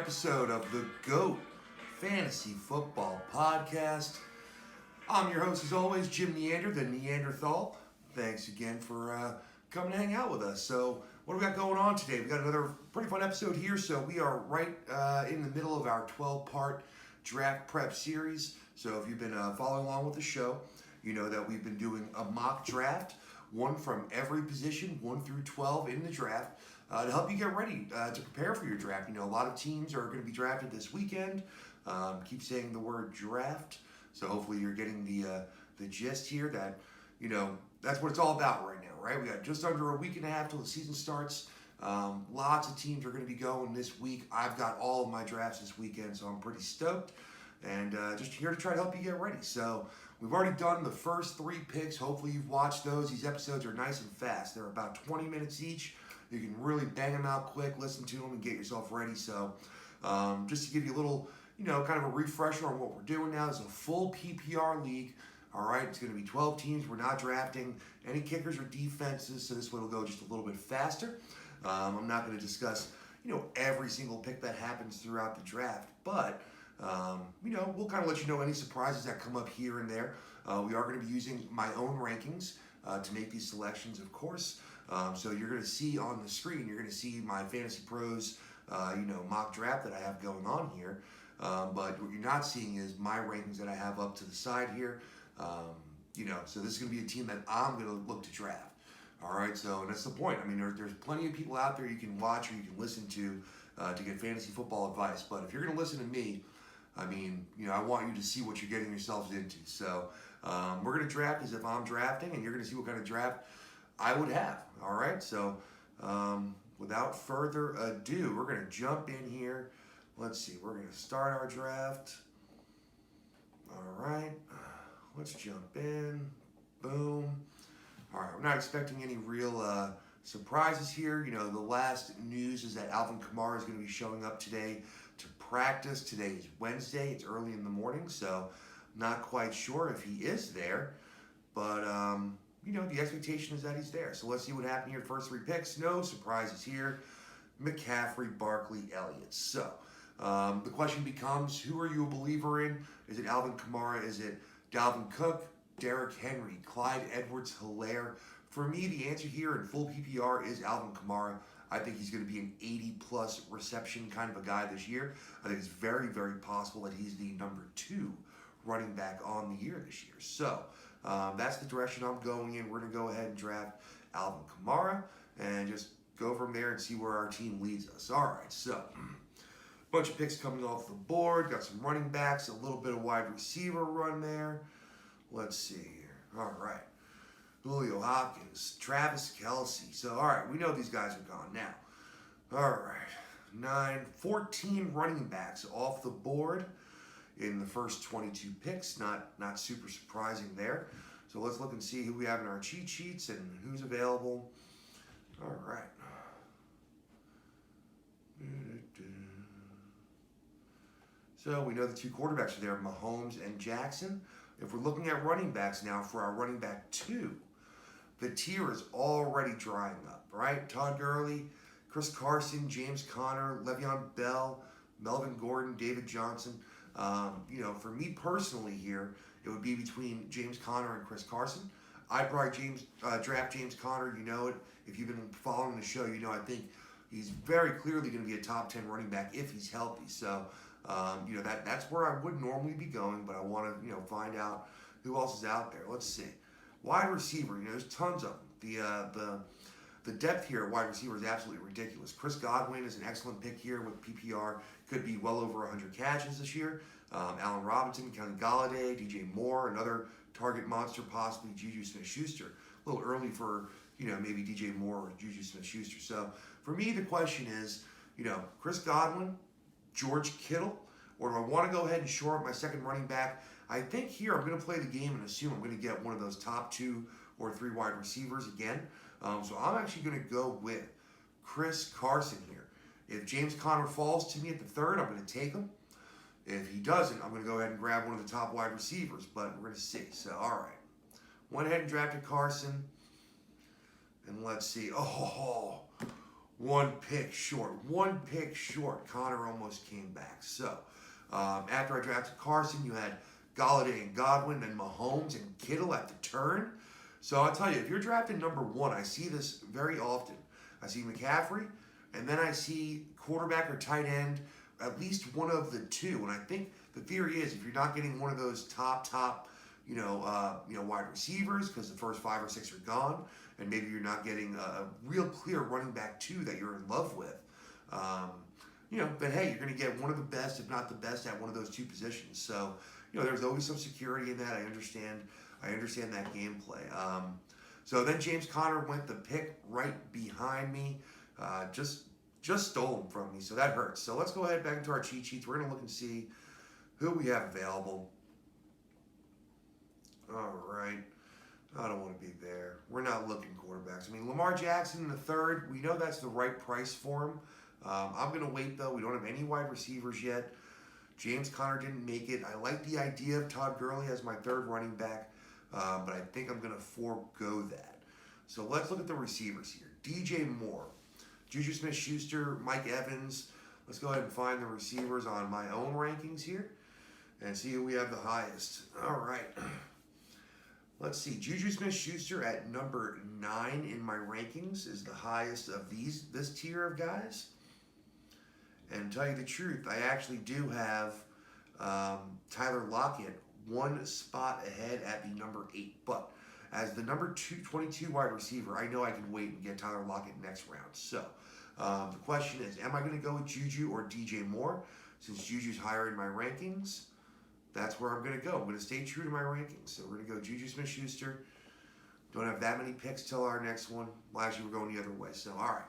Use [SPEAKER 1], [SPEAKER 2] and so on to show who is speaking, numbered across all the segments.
[SPEAKER 1] episode of the GOAT Fantasy Football Podcast. I'm your host, as always, Jim Neander, the Neanderthal. Thanks again for coming to hang out with us. So, what do we got going on today? We got another pretty fun episode here. So, we are right in the middle of our 12-part draft prep series. So, if you've been following along with the show, you know that we've been doing a mock draft, one from every position, 1 through 12 in the draft, to help you get ready to prepare for your draft. You know, a lot of teams are going to be drafted this weekend. Keep saying the word draft. So hopefully you're getting the gist here that, you know, that's what it's all about right now, right? We got just under a week and a half till the season starts. Lots of teams are going to be going this week. I've got all of my drafts this weekend, so I'm pretty stoked. And just here to try to help you get ready. So we've already done the first 3 picks. Hopefully you've watched those. These episodes are nice and fast. They're about 20 minutes each. You can really bang them out quick, listen to them, and get yourself ready. So just to give you a little, you know, kind of a refresher on what we're doing now. It's a full PPR league. All right, it's going to be 12 teams. We're not drafting any kickers or defenses, so this one will go just a little bit faster. I'm not going to discuss, you know, every single pick that happens throughout the draft, but you know, we'll kind of let you know any surprises that come up here and there. We are going to be using my own rankings to make these selections, of course. So you're going to see on the screen, you're going to see my Fantasy Pros, you know, mock draft that I have going on here. But what you're not seeing is my rankings that I have up to the side here. You know, so this is going to be a team that I'm going to look to draft. All right, so and that's the point. I mean, there's plenty of people out there you can watch or you can listen to get fantasy football advice. But if you're going to listen to me, I mean, you know, I want you to see what you're getting yourselves into. So we're going to draft as if I'm drafting, and you're going to see what kind of draft I would have. All right, so without further ado, we're going to jump in here. Let's see, we're going to start our draft. All right, let's jump in. Boom. All right, we're not expecting any real surprises here. You know, the last news is that Alvin Kamara is going to be showing up today to practice. Today is Wednesday. It's early in the morning, so not quite sure if he is there. But, you know, the expectation is that he's there. So let's see what happened here. First 3 picks. No surprises here. McCaffrey, Barkley, Elliott. So the question becomes, who are you a believer in? Is it Alvin Kamara? Is it Dalvin Cook, Derrick Henry, Clyde Edwards-Helaire? For me, the answer here in full PPR is Alvin Kamara. I think he's going to be an 80-plus reception kind of a guy this year. I think it's very, very possible that he's the number 2 running back on the year this year. So that's the direction I'm going in. We're going to go ahead and draft Alvin Kamara and just go from there and see where our team leads us. All right, so bunch of picks coming off the board. Got some running backs, a little bit of wide receiver run there. Let's see here. All right. Julio Hopkins, Travis Kelce. So, all right, we know these guys are gone now. All right. 14 running backs off the board in the first 22 picks. Not super surprising there. So let's look and see who we have in our cheat sheets and who's available. All right. So we know the 2 quarterbacks are there, Mahomes and Jackson. If we're looking at running backs now for our running back 2, the tier is already drying up, right? Todd Gurley, Chris Carson, James Conner, Le'Veon Bell, Melvin Gordon, David Johnson. You know, for me personally here, it would be between James Conner and Chris Carson. I'd probably draft James Conner. You know it. If you've been following the show, you know I think he's very clearly going to be a top 10 running back if he's healthy. So, you know, that's where I would normally be going, but I want to, you know, find out who else is out there. Let's see. Wide receiver, you know, there's tons of them. The depth here at wide receiver is absolutely ridiculous. Chris Godwin is an excellent pick here with PPR. Could be well over 100 catches this year. Allen Robinson, Kenny Golladay, DJ Moore, another target monster, possibly Juju Smith-Schuster. A little early for, you know, maybe DJ Moore or Juju Smith-Schuster. So for me, the question is, you know, Chris Godwin, George Kittle, or do I want to go ahead and shore up my second running back? I think here I'm going to play the game and assume I'm going to get one of those top 2 or 3 wide receivers again. So I'm actually going to go with Chris Carson here. If James Conner falls to me at the 3rd, I'm going to take him. If he doesn't, I'm going to go ahead and grab one of the top wide receivers, but we're going to see. So, all right. Went ahead and drafted Carson. And let's see. Oh, one pick short. Connor almost came back. So, after I drafted Carson, you had Galladay and Godwin, then Mahomes and Kittle at the turn. So I'll tell you, if you're drafting number 1, I see this very often. I see McCaffrey, and then I see quarterback or tight end, at least one of the two. And I think the theory is if you're not getting one of those top, wide receivers, because the first 5 or 6 are gone, and maybe you're not getting a real clear running back 2 that you're in love with, but hey, you're going to get one of the best, if not the best, at one of those 2 positions. So, there's always some security in that. I understand that gameplay. So then James Conner went the pick right behind me. Just stole him from me, so that hurts. So let's go ahead back into our cheat sheets. We're going to look and see who we have available. All right. I don't want to be there. We're not looking quarterbacks. I mean, Lamar Jackson in the 3rd, we know that's the right price for him. I'm going to wait, though. We don't have any wide receivers yet. James Conner didn't make it. I like the idea of Todd Gurley as my 3rd running back, but I think I'm going to forego that. So let's look at the receivers here. DJ Moore, Juju Smith-Schuster, Mike Evans. Let's go ahead and find the receivers on my own rankings here and see who we have the highest. All right. Let's see. Juju Smith-Schuster at number 9 in my rankings is the highest of this tier of guys. And to tell you the truth, I actually do have Tyler Lockett 1 spot ahead at the number 8. But as the number 22 wide receiver, I know I can wait and get Tyler Lockett next round. So the question is, am I going to go with Juju or DJ Moore? Since Juju's higher in my rankings, that's where I'm going to go. I'm going to stay true to my rankings. So we're going to go Juju Smith-Schuster. Don't have that many picks till our next one. Well, actually, we're going the other way. So, all right.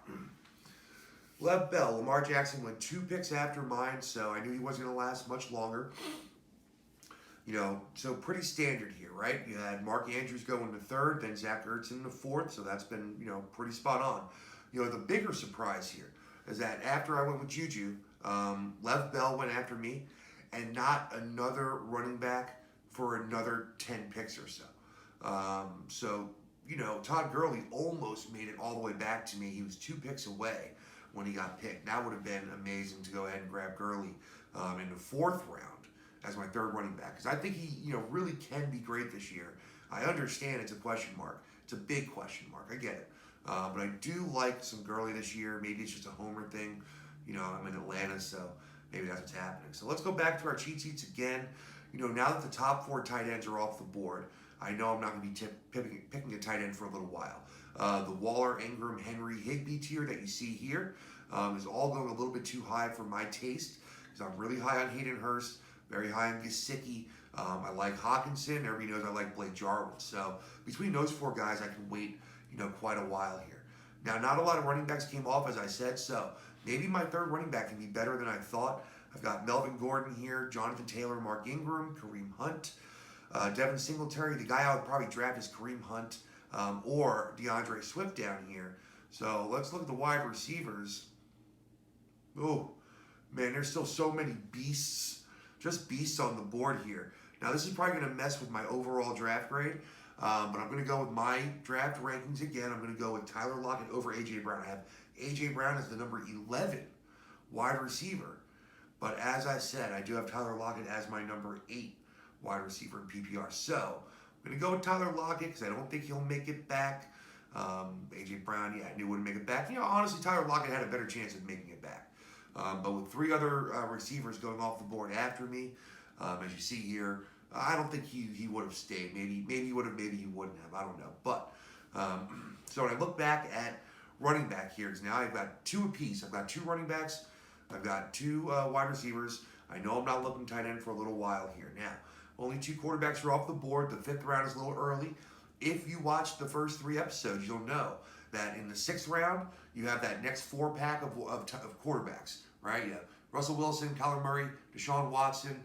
[SPEAKER 1] Lev Bell, Lamar Jackson went 2 picks after mine, so I knew he wasn't going to last much longer. So pretty standard here, right? You had Mark Andrews go in the 3rd, then Zach Ertz in the 4th, so that's been, pretty spot on. The bigger surprise here is that after I went with Juju, Lev Bell went after me, and not another running back for another 10 picks or so. Todd Gurley almost made it all the way back to me. He was 2 picks away when he got picked. That would have been amazing to go ahead and grab Gurley in the 4th round as my 3rd running back, because I think he really can be great this year. I understand it's a question mark. It's a big question mark. I get it. But I do like some Gurley this year. Maybe it's just a homer thing. I'm in Atlanta, so maybe that's what's happening. So let's go back to our cheat sheets again. Now that the top 4 tight ends are off the board, I know I'm not going to be picking a tight end for a little while. The Waller, Ingram, Henry, Higbee tier that you see here is all going a little bit too high for my taste, because I'm really high on Hayden Hurst, very high on Gesicki. I like Hawkinson. Everybody knows I like Blake Jarwin. So between those 4 guys, I can wait, quite a while here. Now, not a lot of running backs came off, as I said, so maybe my 3rd running back can be better than I thought. I've got Melvin Gordon here, Jonathan Taylor, Mark Ingram, Kareem Hunt, Devin Singletary. The guy I would probably draft is Kareem Hunt or DeAndre Swift down here. So let's look at the wide receivers. Oh, man, there's still so many beasts. Just beasts on the board here. Now, this is probably going to mess with my overall draft grade, but I'm going to go with my draft rankings again. I'm going to go with Tyler Lockett over A.J. Brown. I have A.J. Brown as the number 11 wide receiver, but as I said, I do have Tyler Lockett as my number 8 wide receiver in PPR. So I'm going to go with Tyler Lockett because I don't think he'll make it back. A.J. Brown, I knew wouldn't make it back. Honestly, Tyler Lockett had a better chance of making it back. But with 3 other receivers going off the board after me, as you see here, I don't think he would have stayed. Maybe he would have, maybe he wouldn't have. I don't know. But so when I look back at running back here, now I've got 2 apiece. I've got 2 running backs. I've got 2 wide receivers. I know I'm not looking tight end for a little while here. Now, only 2 quarterbacks are off the board. The 5th round is a little early. If you watched the first 3 episodes, you'll know that in the 6th round, you have that next 4-pack of quarterbacks, right? You have Russell Wilson, Kyler Murray, Deshaun Watson,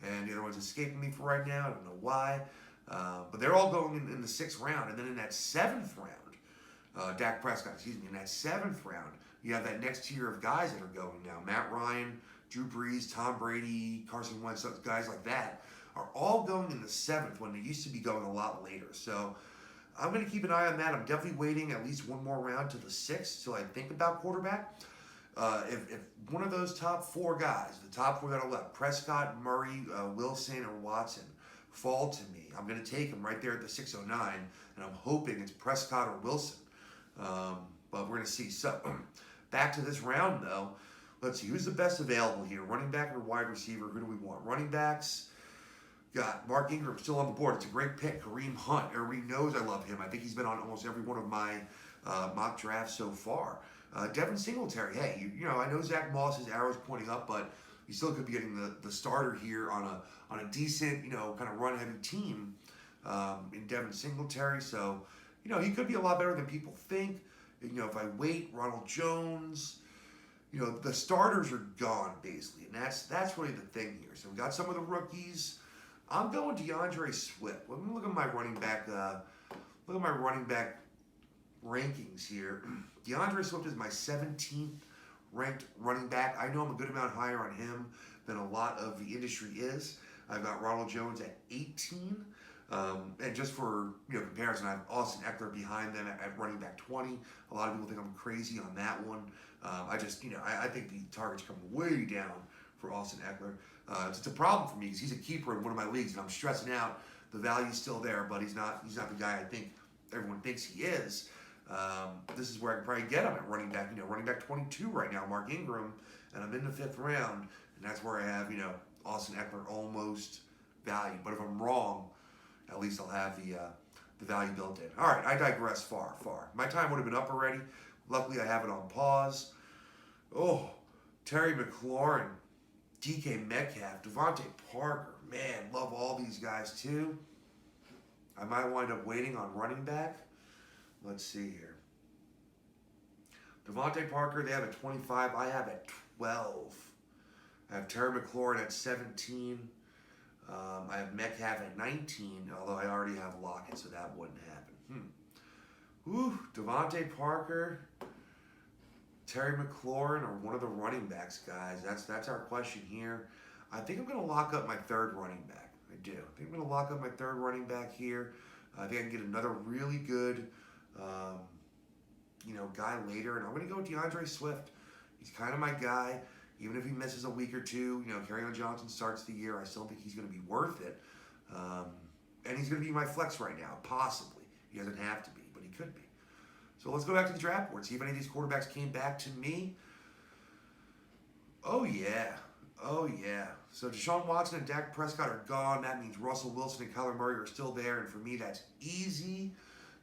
[SPEAKER 1] and the other one's escaping me for right now. I don't know why. But they're all going in the 6th round. And then in that 7th round, Dak Prescott, in that 7th round, you have that next tier of guys that are going now. Matt Ryan, Drew Brees, Tom Brady, Carson Wentz, guys like that are all going in the 7th when they used to be going a lot later. So I'm going to keep an eye on that. I'm definitely waiting at least one more round to the 6th till I think about quarterback. If one of those top 4 guys, the top 4 that are left, Prescott, Murray, Wilson, or Watson, fall to me, I'm going to take them right there at the 609, and I'm hoping it's Prescott or Wilson. But we're going to see. So, back to this round, though. Let's see, who's the best available here? Running back or wide receiver? Who do we want? Running backs. Got Mark Ingram still on the board. It's a great pick. Kareem Hunt. Everybody knows I love him. I think he's been on almost every one of my mock drafts so far. Devin Singletary. Hey, you know, I know Zach Moss's arrow's pointing up, but he still could be getting the starter here on a decent, you know, kind of run-heavy team in Devin Singletary. So, you know, he could be a lot better than people think. You know, if I wait, Ronald Jones. You know, the starters are gone, basically. And that's really the thing here. So we got some of the rookies. I'm going DeAndre Swift. Let me look at my running back. Look at my running back rankings here. DeAndre Swift is my 17th ranked running back. I know I'm a good amount higher on him than a lot of the industry is. I've got Ronald Jones at 18. And just for comparison, I have Austin Eckler behind them at running back 20. A lot of people think I'm crazy on that one. I think the targets come way down for Austin Eckler. It's a problem for me because he's a keeper in one of my leagues, and I'm stressing out. The value's still there, but he's not the guy I think everyone thinks he is. This is where I can probably get him at running back. Running back 22 right now, Mark Ingram, and I'm in the 5th round, and that's where I have Austin Eckler almost valued. But if I'm wrong, at least I'll have the value built in. All right, I digress far. My time would have been up already. Luckily, I have it on pause. Oh, Terry McLaurin, DK Metcalf, Devontae Parker. Man, love all these guys too. I might wind up waiting on running back. Let's see here. Devontae Parker, they have at 25. I have at 12. I have Terry McLaurin at 17. I have Metcalf at 19, although I already have Lockett, so that wouldn't happen. Devontae Parker, Terry McLaurin, or one of the running backs, guys. That's our question here. I think I'm going to lock up my 3rd running back. I do. I think I'm going to lock up my 3rd running back here. I think I can get another really good, guy later, and I'm going to go with DeAndre Swift. He's kind of my guy. Even if he misses a week or two, Kerryon Johnson starts the year, I still think he's going to be worth it. And he's going to be my flex right now, possibly. He doesn't have to be, but he could be. So let's go back to the draft board, see if any of these quarterbacks came back to me. Oh, yeah. So Deshaun Watson and Dak Prescott are gone. That means Russell Wilson and Kyler Murray are still there, and for me, that's easy.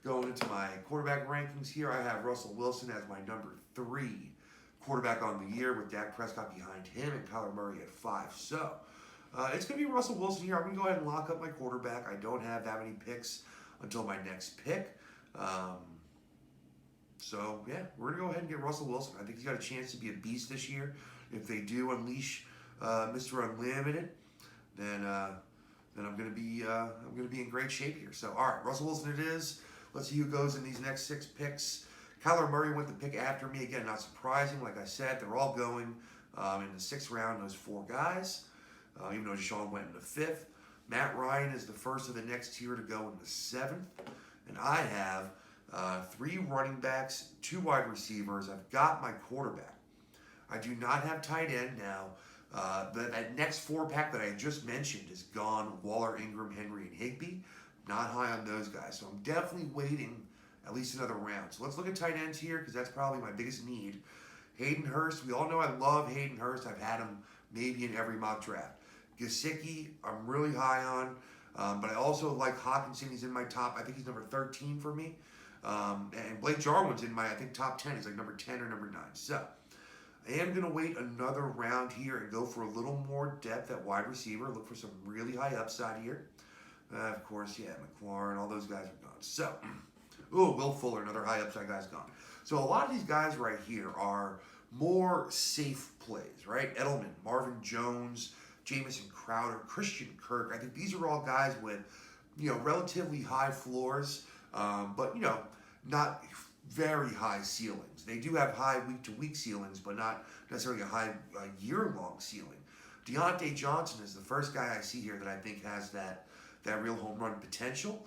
[SPEAKER 1] Going into my quarterback rankings here, I have Russell Wilson as my number 3 quarterback on the year, with Dak Prescott behind him and Kyler Murray at 5. So it's going to be Russell Wilson here. I'm going to go ahead and lock up my quarterback. I don't have that many picks until my next pick. So yeah, we're going to go ahead and get Russell Wilson. I think he's got a chance to be a beast this year. If they do unleash Mr. Unlimited, then I'm going to be in great shape here. So all right, Russell Wilson it is. Let's see who goes in these next 6 picks. Kyler Murray went the pick after me. Again, not surprising. Like I said, they're all going in the 6th round, those 4 guys. Even though Deshaun went in the 5th. Matt Ryan is the first of the next tier to go in the 7th. And I have 3 running backs, 2 wide receivers. I've got my quarterback. I do not have tight end now. That next 4-pack that I just mentioned is gone. Waller, Ingram, Henry, and Higbee. Not high on those guys. So I'm definitely waiting at least another round. So let's look at tight ends here, because that's probably my biggest need. Hayden Hurst. We all know I love Hayden Hurst. I've had him maybe in every mock draft. Gesicki, I'm really high on. But I also like Hawkinson. He's in my top. I think he's number 13 for me. And Blake Jarwin's in my, I think, top 10. He's like number 10 or number 9. So I am going to wait another round here and go for a little more depth at wide receiver. Look for some really high upside here. Of course, yeah, McLaurin, all those guys are gone. So, Will Fuller, another high upside guy's gone. So a lot of these guys right here are more safe plays, right? Edelman, Marvin Jones, Jamison Crowder, Christian Kirk. I think these are all guys with, relatively high floors, but, not very high ceilings. They do have high week-to-week ceilings, but not necessarily a high year-long ceiling. Deontay Johnson is the first guy I see here that I think has that real home run potential.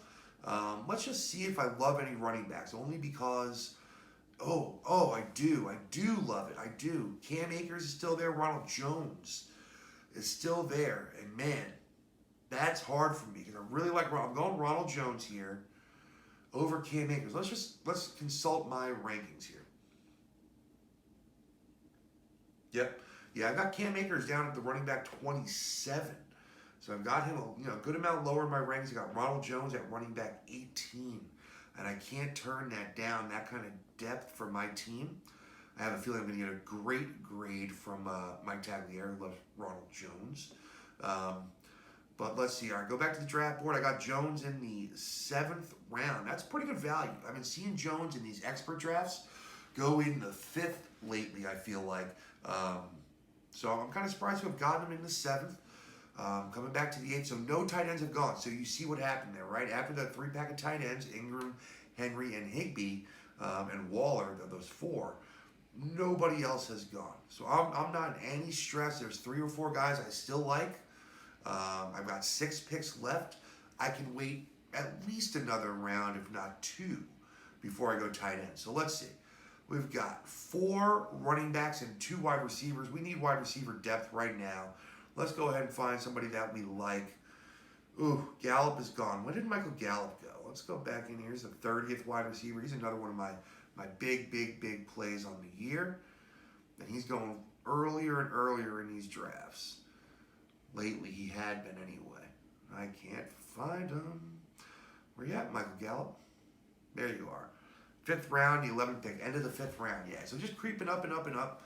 [SPEAKER 1] Let's just see if I love any running backs, only because, I do. I do love it. I do. Cam Akers is still there. Ronald Jones is still there. And man, that's hard for me because I really like, I'm going Ronald Jones here over Cam Akers. Let's consult my rankings here. Yep. Yeah, I got Cam Akers down at the running back 27. So I've got him a good amount lower in my rankings. I got Ronald Jones at running back 18. And I can't turn that down, that kind of depth for my team. I have a feeling I'm going to get a great grade from Mike Tagliere, who loves Ronald Jones. But let's see. All right, go back to the draft board. I got Jones in the 7th round. That's pretty good value. I've been seeing Jones in these expert drafts go in the 5th lately, I feel like. So I'm kind of surprised to have gotten him in the 7th. Coming back to the 8th, so no tight ends have gone. So you see what happened there, right? After the 3-pack of tight ends, Ingram, Henry, and Higbee, and Waller, those 4, nobody else has gone. So I'm not in any stress. There's 3 or 4 guys I still like. I've got 6 picks left. I can wait at least another round, if not 2, before I go tight end. So let's see. We've got 4 running backs and 2 wide receivers. We need wide receiver depth right now. Let's go ahead and find somebody that we like. Ooh, Gallup is gone. When did Michael Gallup go? Let's go back in here. He's the 30th wide receiver. He's another one of my big plays on the year. And he's going earlier and earlier in these drafts. Lately, he had been anyway. I can't find him. Where you at, Michael Gallup? There you are. 5th round, the 11th pick. End of the 5th round, yeah. So just creeping up and up and up.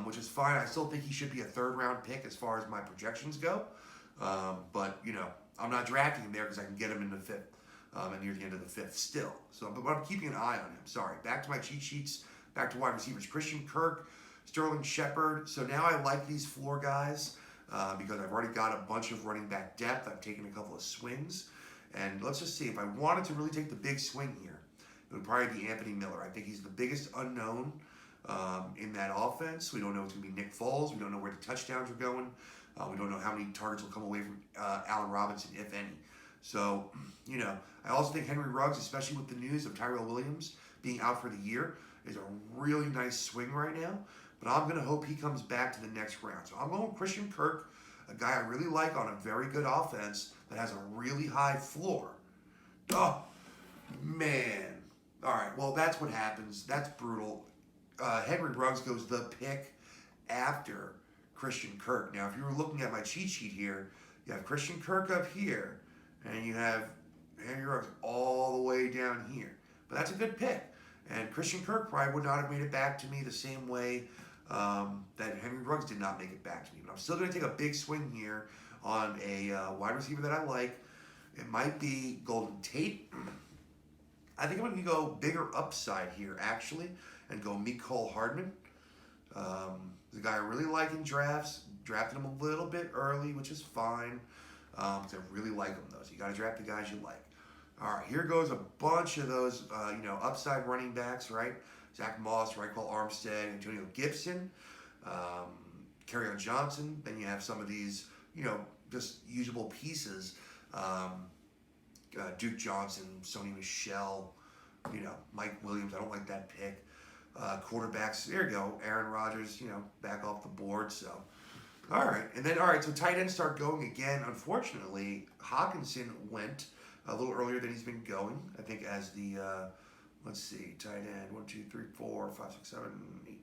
[SPEAKER 1] Which is fine. I still think he should be a 3rd round pick as far as my projections go. But, I'm not drafting him there because I can get him in the 5th and near the end of the 5th still. But I'm keeping an eye on him. Sorry. Back to my cheat sheets. Back to wide receivers. Christian Kirk, Sterling Shepard. So now I like these floor guys because I've already got a bunch of running back depth. I've taken a couple of swings. And let's just see. If I wanted to really take the big swing here, it would probably be Anthony Miller. I think he's the biggest unknown in that offense. We don't know it's going to be Nick Foles. We don't know where the touchdowns are going. We don't know how many targets will come away from Allen Robinson, if any. So, I also think Henry Ruggs, especially with the news of Tyrell Williams being out for the year, is a really nice swing right now. But I'm going to hope he comes back to the next round. So I'm going with Christian Kirk, a guy I really like on a very good offense that has a really high floor. Oh, man. All right, well, that's what happens. That's brutal. Henry Ruggs goes the pick after Christian Kirk. Now, if you were looking at my cheat sheet here, you have Christian Kirk up here, and you have Henry Ruggs all the way down here. But that's a good pick. And Christian Kirk probably would not have made it back to me the same way that Henry Ruggs did not make it back to me. But I'm still going to take a big swing here on a wide receiver that I like. It might be Golden Tate. I think I'm going to go bigger upside here, actually, and go Mecole Hardman. The guy I really like in drafts. Drafted him a little bit early, which is fine, because I really like him, though. So you got to draft the guys you like. All right, here goes a bunch of those, upside running backs, right? Zach Moss, Raquel Armstead, Antonio Gibson, Kerryon Johnson. Then you have some of these, just usable pieces. Duke Johnson, Sony Michel, Mike Williams. I don't like that pick. Quarterbacks, there you go. Aaron Rodgers, back off the board. So, all right. And then, so tight ends start going again. Unfortunately, Hawkinson went a little earlier than he's been going. I think as the, let's see, tight end 1, 2, 3, 4, 5, 6, 7, 8.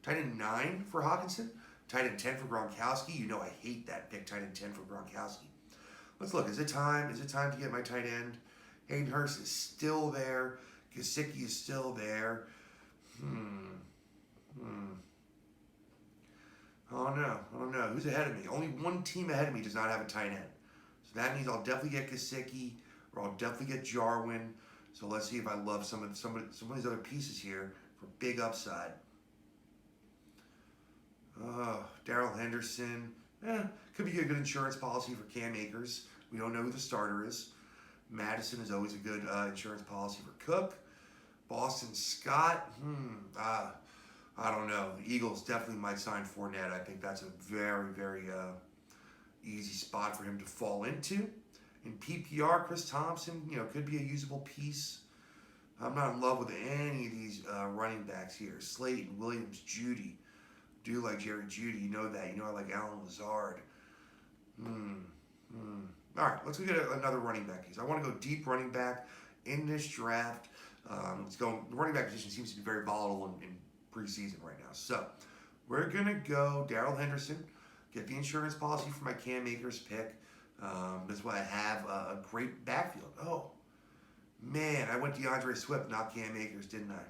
[SPEAKER 1] Tight end 9 for Hawkinson. Tight end 10 for Gronkowski. I hate that pick, tight end 10 for Gronkowski. Let's look. Is it time? Is it time to get my tight end? Hayden Hurst is still there. Gesicki is still there. Oh no. Who's ahead of me? Only one team ahead of me does not have a tight end. So that means I'll definitely get Gesicki, or I'll definitely get Jarwin. So let's see if I love some of these other pieces here for big upside. Darrell Henderson. Could be a good insurance policy for Cam Akers. We don't know who the starter is. Madison is always a good insurance policy for Cook. Boston Scott. I don't know. The Eagles definitely might sign Fournette. I think that's a very, very easy spot for him to fall into. In PPR, Chris Thompson, could be a usable piece. I'm not in love with any of these running backs here. Slayton, Williams, Judy. Do like Jerry Judy. You know that. I like Alan Lazard. All right, let's go get another running back piece. I want to go deep running back in this draft. The running back position seems to be very volatile in preseason right now. So we're going to go Darrell Henderson, get the insurance policy for my Cam Akers pick. That's why I have a great backfield. Oh, man, I went DeAndre Swift, not Cam Akers, didn't I?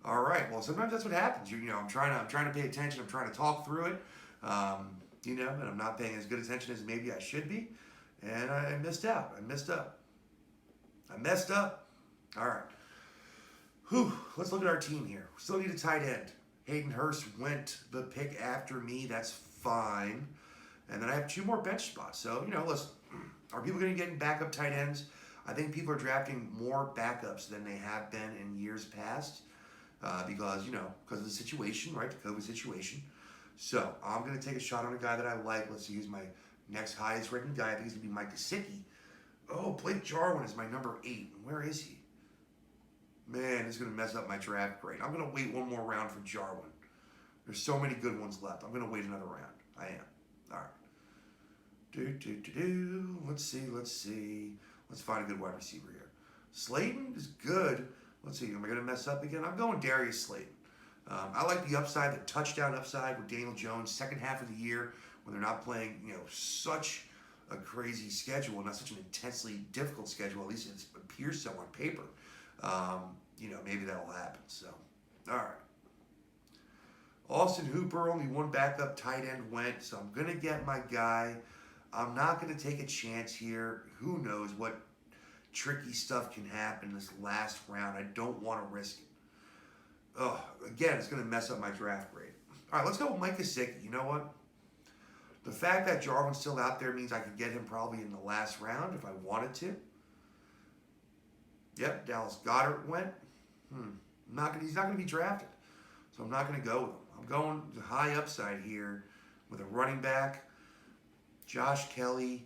[SPEAKER 1] All right, well, sometimes that's what happens. I'm trying to pay attention. I'm trying to talk through it. And I'm not paying as good attention as maybe I should be. And I missed out. I messed up. All right. Let's look at our team here. We still need a tight end. Hayden Hurst went the pick after me. That's fine. And then I have 2 more bench spots. So, listen, are people going to get in backup tight ends? I think people are drafting more backups than they have been in years past because of the situation, right? The COVID situation. So I'm going to take a shot on a guy that I like. Let's see who's my next highest rated guy. I think he's going to be Mike Gesicki. Oh, Blake Jarwin is my number 8. Where is he? Man, this is going to mess up my draft grade. I'm going to wait one more round for Jarwin. There's so many good ones left. I'm going to wait another round. I am. All right. Let's see. Let's find a good wide receiver here. Slayton is good. Let's see. Am I going to mess up again? I'm going Darius Slayton. I like the upside, the touchdown upside with Daniel Jones, second half of the year when they're not playing, such a crazy schedule, not such an intensely difficult schedule. At least it appears so on paper. Maybe that will happen. So, all right. Austin Hooper, only one backup tight end went, so I'm going to get my guy. I'm not going to take a chance here. Who knows what tricky stuff can happen this last round. I don't want to risk it. Oh, again, it's going to mess up my draft grade. All right, let's go with Mike Gesicki. You know what? The fact that Jarwin's still out there means I could get him probably in the last round if I wanted to. Yep, Dallas Goedert went. He's not going to be drafted, so I'm not going to go with him. I'm going the high upside here with a running back. Josh Kelly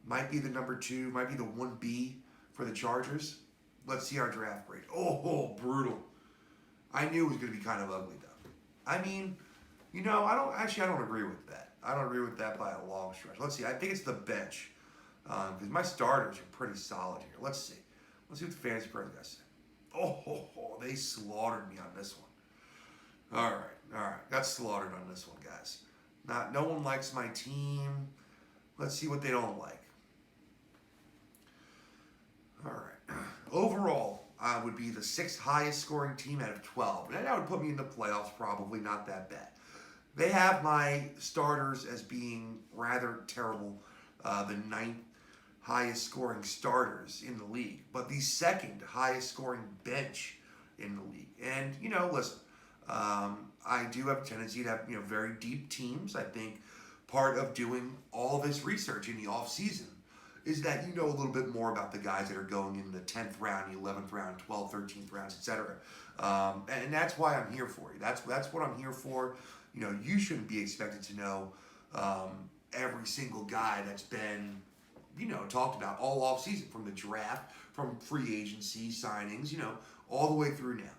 [SPEAKER 1] might be the number 2, might be the 1B for the Chargers. Let's see our draft grade. Oh, brutal. I knew it was going to be kind of ugly, though. I mean, I don't agree with that. I don't agree with that by a long stretch. Let's see. I think it's the bench because my starters are pretty solid here. Let's see. Let's see what the Fantasy Pros guys say. Oh, they slaughtered me on this one. All right. Got slaughtered on this one, guys. No one likes my team. Let's see what they don't like. All right. Overall, I would be the 6th highest scoring team out of 12. And that would put me in the playoffs, probably not that bad. They have my starters as being rather terrible, the 9th highest scoring starters in the league, but the 2nd highest scoring bench in the league. And, listen, I do have a tendency to have, very deep teams. I think part of doing all this research in the off season is that you know a little bit more about the guys that are going in the 10th round, the 11th round, 12th, 13th rounds, etc. And that's why I'm here for you. That's what I'm here for. You shouldn't be expected to know every single guy that's been, talked about all off season, from the draft, from free agency, signings, all the way through now.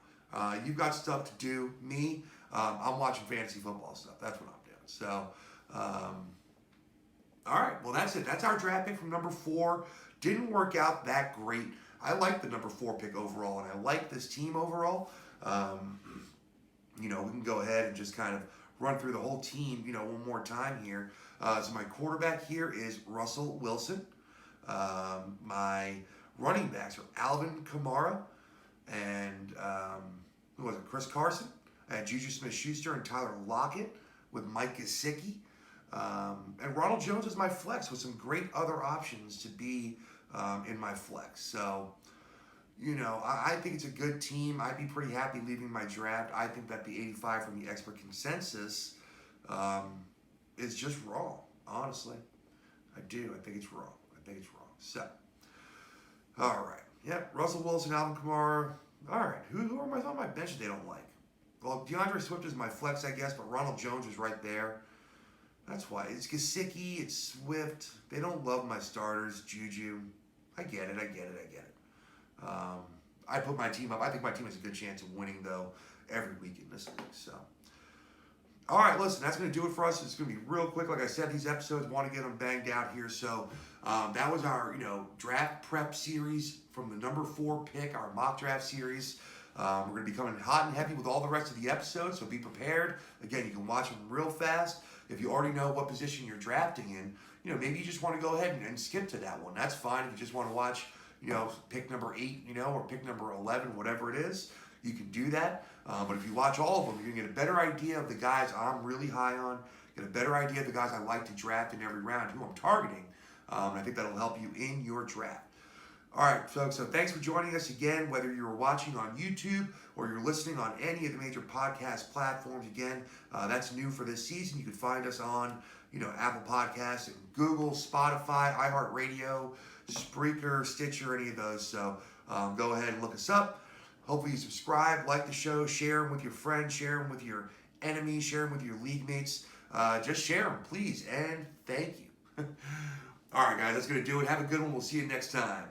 [SPEAKER 1] You've got stuff to do. Me, I'm watching fantasy football stuff. That's what I'm doing. So, all right, well, that's it. That's our draft pick from number 4. Didn't work out that great. I like the number 4 pick overall, and I like this team overall. We can go ahead and just kind of run through the whole team, one more time here. So my quarterback here is Russell Wilson. My running backs are Alvin Kamara and Chris Carson. I had Juju Smith-Schuster and Tyler Lockett with Mike Gesicki. And Ronald Jones is my flex with some great other options to be in my flex. So, I think it's a good team. I'd be pretty happy leaving my draft. I think that the 85 from the expert consensus is just wrong, honestly. I do. I think it's wrong. So, all right. Yep, Russell Wilson, Alvin Kamara. All right. Who am I on my bench that they don't like? Well, DeAndre Swift is my flex, I guess, but Ronald Jones is right there. That's why. It's Gesicki, it's Swift. They don't love my starters. Juju. I get it. I put my team up. I think my team has a good chance of winning, though, every week in this league. So, all right, listen, that's going to do it for us. It's going to be real quick. Like I said, these episodes, want to get them banged out here. So, that was our, draft prep series from the number 4 pick, our mock draft series. We're going to be coming hot and heavy with all the rest of the episodes, so be prepared. Again, you can watch them real fast. If you already know what position you're drafting in, maybe you just want to go ahead and skip to that one. That's fine. If you just want to watch, pick number 8, or pick number 11, whatever it is, you can do that. But if you watch all of them, you're going to get a better idea of the guys I'm really high on, get a better idea of the guys I like to draft in every round, who I'm targeting. And I think that'll help you in your draft. All right, folks, so thanks for joining us again, whether you're watching on YouTube or you're listening on any of the major podcast platforms. Again, that's new for this season. You can find us on, Apple Podcasts, and Google, Spotify, iHeartRadio, Spreaker, Stitcher, any of those. So go ahead and look us up. Hopefully you subscribe, like the show, share them with your friends, share them with your enemies, share them with your league mates. Just share them, please, and thank you. All right, guys, that's going to do it. Have a good one. We'll see you next time.